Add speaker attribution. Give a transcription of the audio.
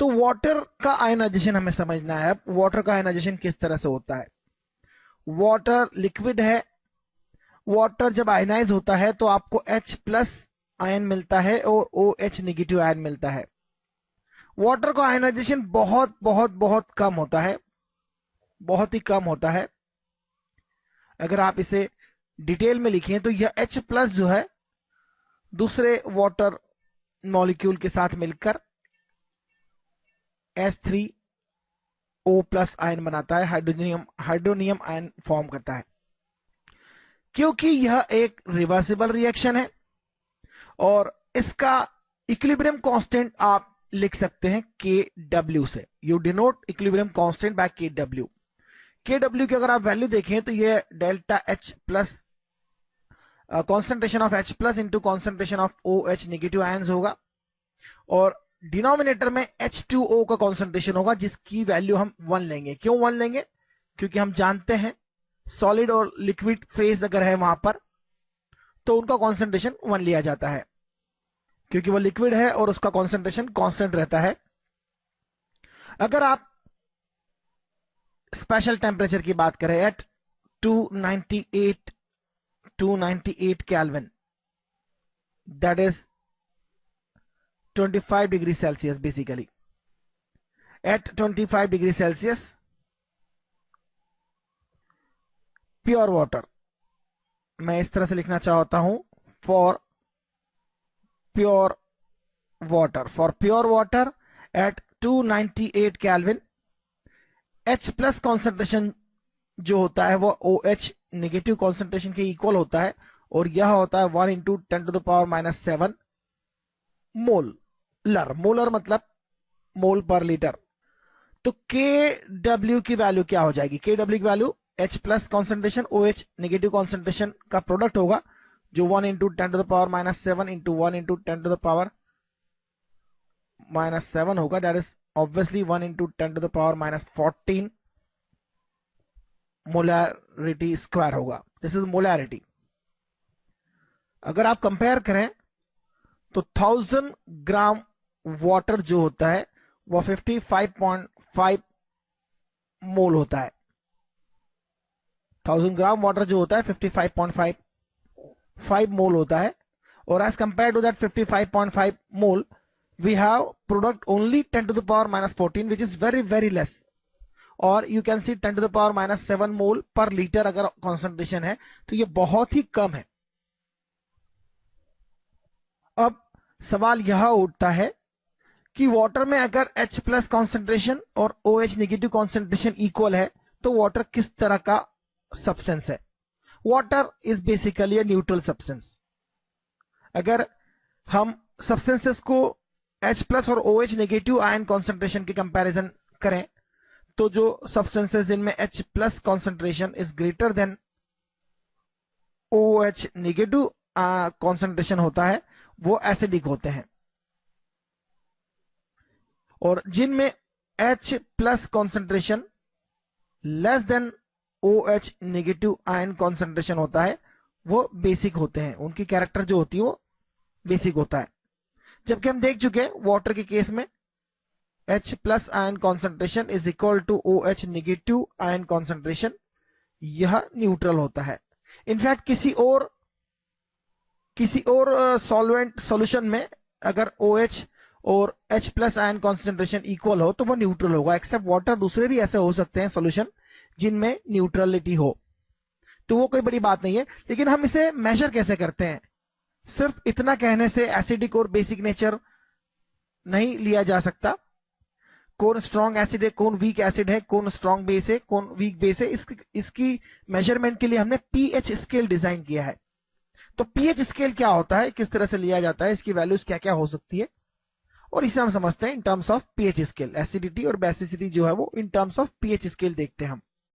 Speaker 1: तो वाटर का आयनाइजेशन हमें समझना है। अब वाटर का आयनाइजेशन किस तरह से होता है। वाटर लिक्विड है। वाटर जब आयनाइज होता है तो आपको H प्लस आयन मिलता है और OH नेगेटिव आयन मिलता है। वाटर का आयनाइजेशन बहुत बहुत बहुत कम होता है, बहुत ही कम होता है। अगर आप इसे डिटेल में लिखें तो यह H प्लस जो है दूसरे वाटर मॉलिक्यूल के साथ मिलकर H3O प्लस आयन बनाता है, हाइड्रोनियम आयन फॉर्म करता है। क्योंकि यह एक रिवर्सिबल रिएक्शन है और इसका इक्विलिब्रियम कांस्टेंट आप लिख सकते हैं Kw से। You denote equilibrium constant by Kw। Kw की अगर आप वैल्यू देखें तो यह delta H plus concentration of H plus into concentration of OH negative ions होगा और डिनोमिनेटर में H2O का कॉन्सेंट्रेशन होगा जिसकी वैल्यू हम 1 लेंगे। क्यों 1 लेंगे? क्योंकि हम जानते हैं सॉलिड और लिक्विड फेज अगर है वहां पर तो उनका कॉन्सेंट्रेशन 1 लिया जाता है, क्योंकि वो लिक्विड है और उसका कॉन्सेंट्रेशन कांस्टेंट रहता है। अगर आप स्पेशल टेम्परेचर की बात करें at 298 kelvin, that is 25 degree Celsius basically. At 25 degree Celsius pure water, मैं इस तरह से लिखना चाहता हूं for pure water at 298 kelvin H plus concentration जो होता है वो OH नेगेटिव कॉन्सेंट्रेशन के इक्वल होता है और यह होता है 1 इंटू 10⁻⁻7 मोलर। मोलर मतलब मोल पर लीटर। तो Kw की वैल्यू क्या हो जाएगी? Kw की value H plus concentration OH negative concentration का प्रोडक्ट होगा जो 1 इंटू 10⁻⁻7 इंटू 1 इंटू 10⁻⁻7 होगा, that is obviously 1 into 10⁻14 molarity square होगा। This is molarity. अगर आप कंपेयर करें तो 1000 ग्राम वाटर जो होता है वो 55.5 मोल होता है। 1000 ग्राम वाटर जो होता है 55.5 मोल होता है और as compare to that 55.5 mole we have product only 10⁻⁻14 which is very very less, or you can see 10⁻⁻7 मोल पर लीटर अगर कंसंट्रेशन है तो ये बहुत ही कम है। अब सवाल यह उठता है कि वाटर में अगर H प्लस कॉन्सेंट्रेशन और OH नेगेटिव कॉन्सेंट्रेशन इक्वल है तो वाटर किस तरह का सब्सटेंस है? Water is basically a neutral substance. अगर हम सब्सटेंसेस को H प्लस और OH नेगेटिव आयन कॉन्सेंट्रेशन की कंपैरिजन करें तो जो सब्सटेंसेस जिनमें H plus concentration is greater than OH negative concentration होता है वो एसिडिक होते हैं और जिनमें H plus concentration less than OH negative ion concentration होता है वो बेसिक होते हैं। उनकी कैरेक्टर जो होती है वो बेसिक होता है। जबकि हम देख चुके हैं वाटर के केस में H plus ion concentration is equal to OH negative ion concentration, यह न्यूट्रल होता है। इनफैक्ट किसी और सॉल्वेंट सॉल्यूशन में अगर OH और H plus ion concentration equal हो तो वो न्यूट्रल होगा। एक्सेप्ट वाटर, दूसरे भी ऐसे हो सकते हैं सॉल्यूशन जिनमें न्यूट्रलिटी हो, तो वो कोई बड़ी बात नहीं है। लेकिन हम इसे मेजर कैसे करते हैं? सिर्फ इतना कहने से एसिडिक और बेसिक नेचर नहीं लिया जा सकता। कौन स्ट्रॉन्ग एसिड है, कौन वीक एसिड है, कौन स्ट्रॉन्ग बेस है, कौन वीक बेस है, इसकी मेजरमेंट के लिए हमने पीएच स्केल डिजाइन किया है। तो पीएच स्केल क्या होता है, किस तरह से लिया जाता है, इसकी वैल्यूज क्या क्या हो सकती है और इसे हम समझते हैं in terms of pH scale. Acidity और बेसिसिटी जो है वो in terms of pH scale देखते हैं हम।